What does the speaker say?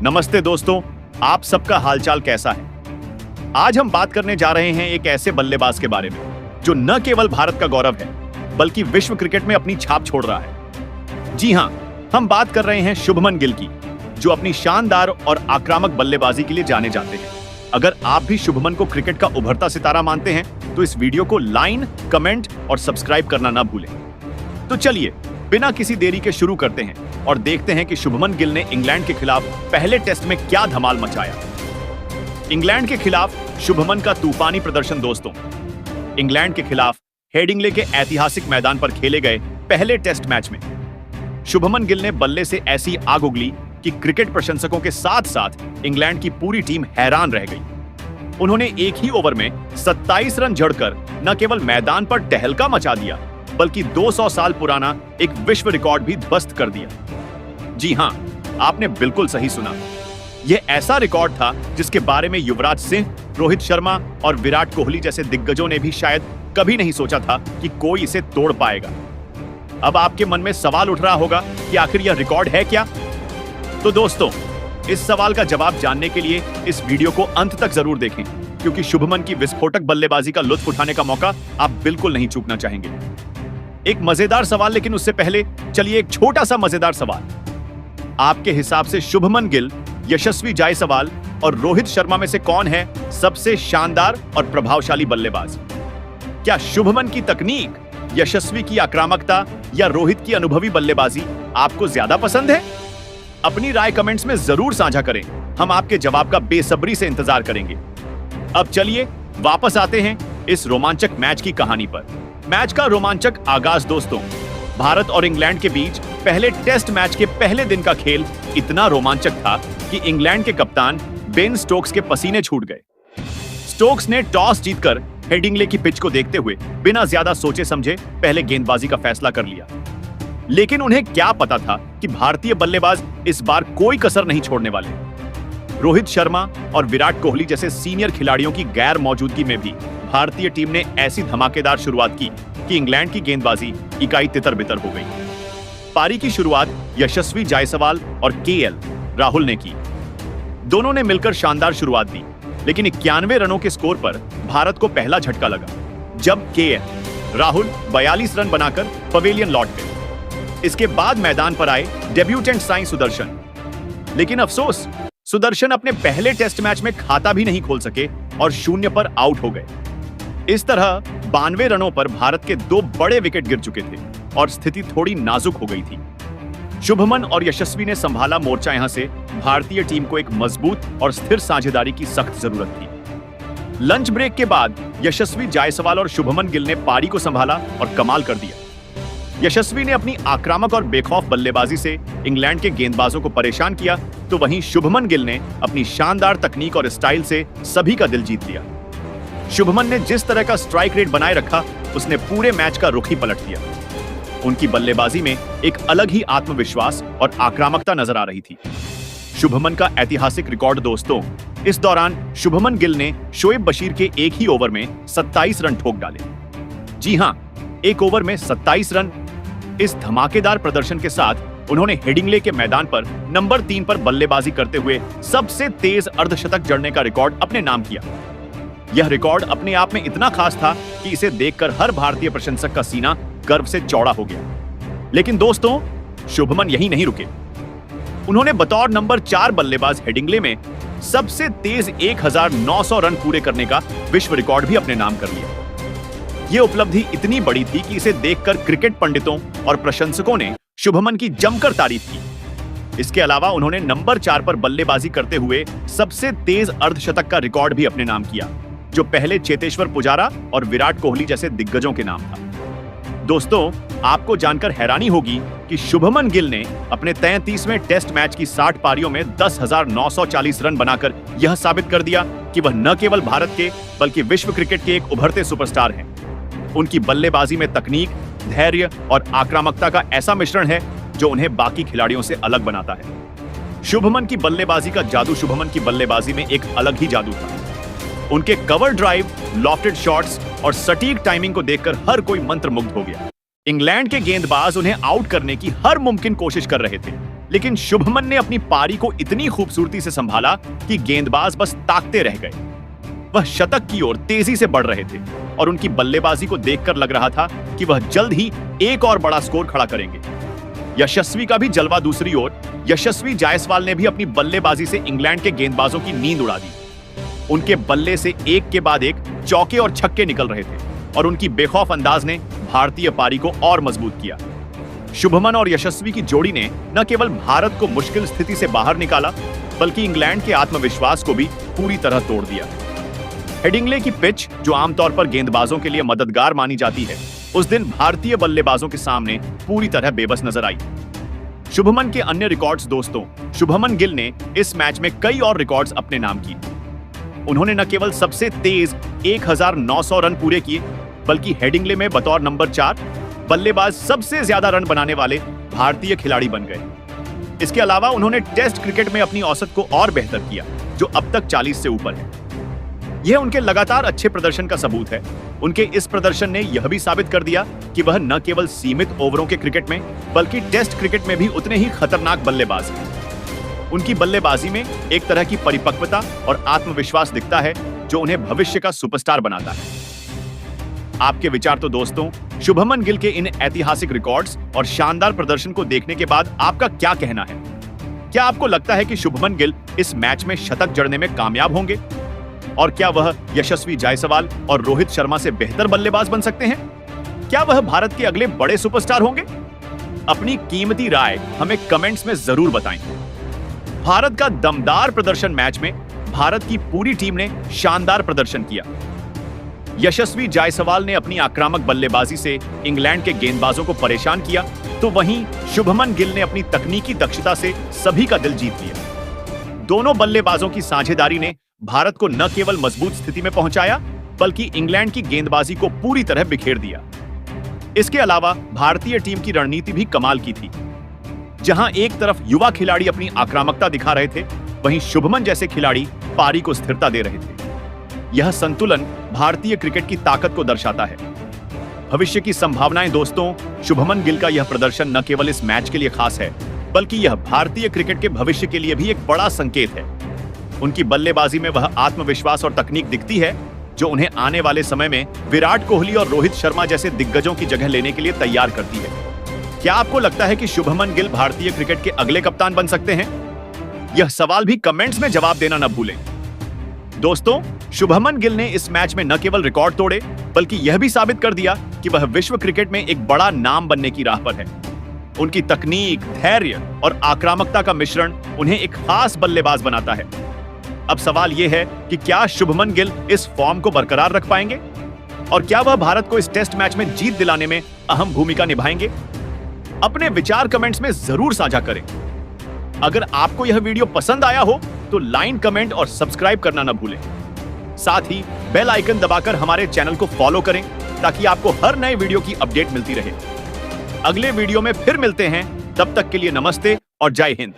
नमस्ते दोस्तों, आप सबका हालचाल कैसा है। आज हम बात करने जा रहे हैं एक ऐसे बल्लेबाज के बारे में जो न केवल भारत का गौरव है बल्कि विश्व क्रिकेट में अपनी छाप छोड़ रहा है। जी हां, हम बात कर रहे हैं शुभमन गिल की, जो अपनी शानदार और आक्रामक बल्लेबाजी के लिए जाने जाते हैं। अगर आप भी शुभमन को क्रिकेट का उभरता सितारा मानते हैं तो इस वीडियो को लाइक, कमेंट और सब्सक्राइब करना ना भूलें। तो चलिए बिना किसी देरी के शुरू करते हैं और देखते हैं कि शुभमन गिल ने इंग्लैंड के खिलाफ पहले टेस्ट में क्या धमाल मचाया। इंग्लैंड के खिलाफ शुभमन का तूफानी प्रदर्शन। दोस्तों, इंग्लैंड के खिलाफ हेडिंग्ले के ऐतिहासिक मैदान पर खेले गए पहले टेस्ट मैच में शुभमन गिल ने बल्ले से ऐसी आग उगली कि क्रिकेट प्रशंसकों के साथ साथ इंग्लैंड की पूरी टीम हैरान रह गई। उन्होंने एक ही ओवर में 27 रन जड़कर न केवल मैदान पर तहलका मचा दिया बल्कि 200 साल पुराना एक विश्व रिकॉर्ड भी ध्वस्त कर दिया। जी हां, आपने बिल्कुल सही सुना। यह ऐसा रिकॉर्ड था जिसके बारे में युवराज सिंह, रोहित शर्मा और विराट कोहली जैसे दिग्गजों ने भी शायद कभी नहीं सोचा था कि कोई इसे तोड़ पाएगा। अब आपके मन में सवाल उठ रहा होगा कि आखिर यह रिकॉर्ड है क्या? तो दोस्तों, इस सवाल का जवाब जानने के लिए इस वीडियो को अंत तक जरूर देखें, क्योंकि शुभमन की विस्फोटक बल्लेबाजी का लुत्फ उठाने का मौका आप बिल्कुल नहीं चूकना चाहेंगे। एक मजेदार सवाल, लेकिन उससे पहले चलिए एक छोटा सा मजेदार सवाल। आपके हिसाब से शुभमन गिल, यशस्वी जायसवाल और रोहित शर्मा में से कौन है सबसे शानदार और प्रभावशाली बल्लेबाज? क्या शुभमन की तकनीक, यशस्वी की आक्रामकता या रोहित की अनुभवी बल्लेबाजी आपको ज्यादा पसंद है? अपनी राय कमेंट्स में जरूर साझा करें। हम आपके जवाब का बेसब्री से इंतजार करेंगे। अब चलिए वापस आते हैं इस रोमांचक मैच की कहानी पर। मैच का रोमांचक आगाज। दोस्तों, भारत और इंग्लैंड के बीच पहले टेस्ट मैच के पहले दिन का खेल इतना रोमांचक था कि इंग्लैंड के कप्तान बेन स्टोक्स के पसीने छूट गए। स्टोक्स ने टॉस जीतकर हेडिंग्ले की पिच को देखते हुए बिना ज्यादा सोचे समझे पहले गेंदबाजी का फैसला कर लिया। लेकिन उन्हें क्या पता था कि भारतीय बल्लेबाज इस बार कोई कसर नहीं छोड़ने वाले। रोहित शर्मा और विराट कोहली जैसे सीनियर खिलाड़ियों की गैर मौजूदगी में भी भारतीय टीम ने ऐसी धमाकेदार शुरुआत की कि इंग्लैंड की गेंदबाजी इकाई तितर-बितर हो गई। पारी की शुरुआत यशस्वी जायसवाल और केएल राहुल ने की। दोनों ने मिलकर शानदार शुरुआत दी, लेकिन 91 रनों के स्कोर पर भारत को पहला झटका लगा जब केएल राहुल 42 रन बनाकर पवेलियन लौट गए। इसके बाद मैदान पर आए डेब्यूटेंट साई सुदर्शन, लेकिन अफसोस, सुदर्शन अपने पहले टेस्ट मैच में खाता भी नहीं खोल सके और 0 पर आउट हो गए। इस तरह 92 रनों पर भारत के 2 बड़े विकेट गिर चुके थे और स्थिति थोड़ी नाजुक हो गई थी। शुभमन और यशस्वी ने संभाला मोर्चा। यहां से भारतीय टीम को एक मजबूत और स्थिर साझेदारी की सख्त जरूरत थी। लंच ब्रेक के बाद यशस्वी जायसवाल और शुभमन गिल ने पारी को संभाला और कमाल कर दिया। यशस्वी ने अपनी आक्रामक और बेखौफ बल्लेबाजी से इंग्लैंड के गेंदबाजों को परेशान किया, तो वहीं शुभमन गिल ने अपनी शानदार तकनीक और स्टाइल से सभी का दिल जीत लिया। शुभमन ने जिस तरह का स्ट्राइक रेट बनाए रखा, उसने पूरे मैच का रुख ही पलट दिया। उनकी बल्लेबाजी में एक अलग ही आत्मविश्वास और आक्रामकता नजर आ रही थी। शुभमन का ऐतिहासिक रिकॉर्ड। दोस्तों, इस दौरान शुभमन गिल ने शोएब बशीर के एक ही ओवर में 27 रन ठोक डाले। जी हां, एक ओवर में 27 रन। इस धमाकेदार प्रदर्शन के साथ उन्होंने हेडिंग्ले के मैदान पर नंबर 3 पर बल्लेबाजी करते हुए सबसे तेज अर्धशतक जड़ने का रिकॉर्ड अपने नाम किया। यह रिकॉर्ड अपने आप में इतना खास था कि इसे देखकर हर भारतीय प्रशंसक का सीना गर्व से चौड़ा हो गया। लेकिन दोस्तों, शुभमन यहीं नहीं रुके। उन्होंने बतौर नंबर 4 बल्लेबाज हेडिंग्ले में सबसे तेज 1900 रन पूरे करने का विश्व रिकॉर्ड भी अपने नाम कर लिया। यह उपलब्धि इतनी बड़ी थी कि इसे देखकर क्रिकेट पंडितों और प्रशंसकों ने शुभमन की जमकर तारीफ की। इसके अलावा उन्होंने नंबर 4 पर बल्लेबाजी करते हुए सबसे तेज अर्धशतक का रिकॉर्ड भी अपने नाम किया, जो पहले चेतेश्वर पुजारा और विराट कोहली जैसे दिग्गजों के नाम था। दोस्तों, आपको जानकर हैरानी होगी कि शुभमन गिल ने अपने 33वें टेस्ट मैच की 60 पारियों में 10,940 रन बनाकर यह साबित कर दिया कि वह न केवल भारत के बल्कि विश्व क्रिकेट के एक उभरते सुपरस्टार हैं। उनकी बल्लेबाजी में तकनीक, धैर्य और आक्रामकता का ऐसा मिश्रण है जो उन्हें बाकी खिलाड़ियों से अलग बनाता है। शुभमन की बल्लेबाजी का जादू, शुभमन की बल्लेबाजी में एक अलग ही जादू था। उनके कवर ड्राइव, लॉफ्टेड शॉट्स और सटीक टाइमिंग को देखकर हर कोई मंत्रमुग्ध हो गया। इंग्लैंड के गेंदबाज उन्हें आउट करने की हर मुमकिन कोशिश कर रहे थे, लेकिन शुभमन ने अपनी पारी को इतनी खूबसूरती से संभाला कि गेंदबाज बस ताकते रह गए। वह शतक की ओर तेजी से बढ़ रहे थे और उनकी बल्लेबाजी को देखकर लग रहा था कि वह जल्द ही एक और बड़ा स्कोर खड़ा करेंगे। यशस्वी का भी जलवा। दूसरी ओर यशस्वी जायसवाल ने भी अपनी बल्लेबाजी से इंग्लैंड के गेंदबाजों की नींद उड़ा दी। उनके बल्ले से एक के बाद एक चौके और छक्के निकल रहे थे और उनकी बेखौफ अंदाज ने भारतीय पारी को और मजबूत किया। शुभमन और यशस्वी की जोड़ी ने न केवल भारत को मुश्किल स्थिति से बाहर निकाला, बल्कि इंग्लैंड के आत्मविश्वास को भी पूरी तरह तोड़ दिया। हेडिंग्ले की पिच, जो आमतौर पर गेंदबाजों के लिए मददगार मानी जाती है, उस दिन भारतीय बल्लेबाजों के सामने पूरी तरह बेबस नजर आई। शुभमन के अन्य रिकॉर्ड्स दोस्तों, शुभमन गिल ने इस मैच में कई और रिकॉर्ड्स अपने नाम किए। उन्होंने न केवल सबसे तेज 1900 रन पूरे किए, बल्कि हेडिंग्ले में बतौर नंबर 4 बल्लेबाज सबसे ज्यादा रन बनाने वाले भारतीय खिलाड़ी बन गए। इसके अलावा उन्होंने टेस्ट क्रिकेट में अपनी औसत को और बेहतर किया, जो अब तक 40 से ऊपर है। यह उनके लगातार अच्छे प्रदर्शन का सबूत है। उनके इस प्रदर्शन ने यह भी साबित कर दिया कि वह न केवल सीमित ओवरों के क्रिकेट में, बल्कि टेस्ट क्रिकेट में भी उतने ही खतरनाक बल्लेबाज हैं। उनकी बल्लेबाजी में एक तरह की परिपक्वता और आत्मविश्वास दिखता है, जो उन्हें भविष्य का सुपरस्टार बनाता है। आपके विचार तो दोस्तों, शुभमन गिल के इन ऐतिहासिक रिकॉर्ड्स और शानदार प्रदर्शन को देखने के बाद आपका क्या कहना है? क्या आपको लगता है कि शुभमन गिल इस मैच में शतक जड़ने में कामयाब होंगे? और क्या वह यशस्वी जायसवाल और रोहित शर्मा से बेहतर बल्लेबाज बन सकते हैं? क्या वह भारत के अगले बड़े सुपरस्टार होंगे? अपनी कीमती राय हमें कमेंट्स में जरूर बताएं। भारत का दमदार प्रदर्शन मैच में भारत की पूरी टीम ने शानदार प्रदर्शन किया। यशस्वी जायसवाल ने अपनी आक्रामक बल्लेबाजी से इंग्लैंड के गेंदबाजों को परेशान किया, तो वहीं शुभमन गिल ने अपनी तकनीकी दक्षता से सभी का दिल जीत लिया। दोनों बल्लेबाजों की साझेदारी ने भारत को न केवल मजबूत स्थिति में पहुंचाया, बल्कि इंग्लैंड की गेंदबाजी को पूरी तरह बिखेर दिया। इसके अलावा भारतीय टीम की रणनीति भी कमाल की थी। जहां एक तरफ युवा खिलाड़ी अपनी आक्रामकता दिखा रहे थे, वहीं शुभमन जैसे खिलाड़ी पारी को स्थिरता दे रहे थे। यह संतुलन भारतीय क्रिकेट की ताकत को दर्शाता है। भविष्य की संभावनाएं दोस्तों, शुभमन गिल का यह प्रदर्शन न केवल इस मैच के लिए खास है, बल्कि यह भारतीय क्रिकेट के भविष्य के लिए भी एक बड़ा संकेत है। उनकी बल्लेबाजी में वह आत्मविश्वास और तकनीक दिखती है, जो उन्हें आने वाले समय में विराट कोहली और रोहित शर्मा जैसे दिग्गजों की जगह लेने के लिए तैयार करती है। क्या आपको लगता है कि शुभमन गिल भारतीय क्रिकेट के अगले कप्तान बन सकते हैं? यह सवाल भी कमेंट्स में जवाब देना न भूलें। दोस्तों, शुभमन गिल ने इस मैच में न केवल रिकॉर्ड तोड़े, बल्कि यह भी साबित कर दिया कि वह विश्व क्रिकेट में एक बड़ा नाम बनने की राह पर है। उनकी तकनीक, धैर्य और आक्रामकता का मिश्रण उन्हें एक खास बल्लेबाज बनाता है। अब सवाल यह है कि क्या शुभमन गिल इस फॉर्म को बरकरार रख पाएंगे? और क्या वह भारत को इस टेस्ट मैच में जीत दिलाने में अहम भूमिका निभाएंगे? अपने विचार कमेंट्स में जरूर साझा करें। अगर आपको यह वीडियो पसंद आया हो तो लाइक, कमेंट और सब्सक्राइब करना न भूलें। साथ ही बेल आइकन दबाकर हमारे चैनल को फॉलो करें, ताकि आपको हर नए वीडियो की अपडेट मिलती रहे। अगले वीडियो में फिर मिलते हैं, तब तक के लिए नमस्ते और जय हिंद।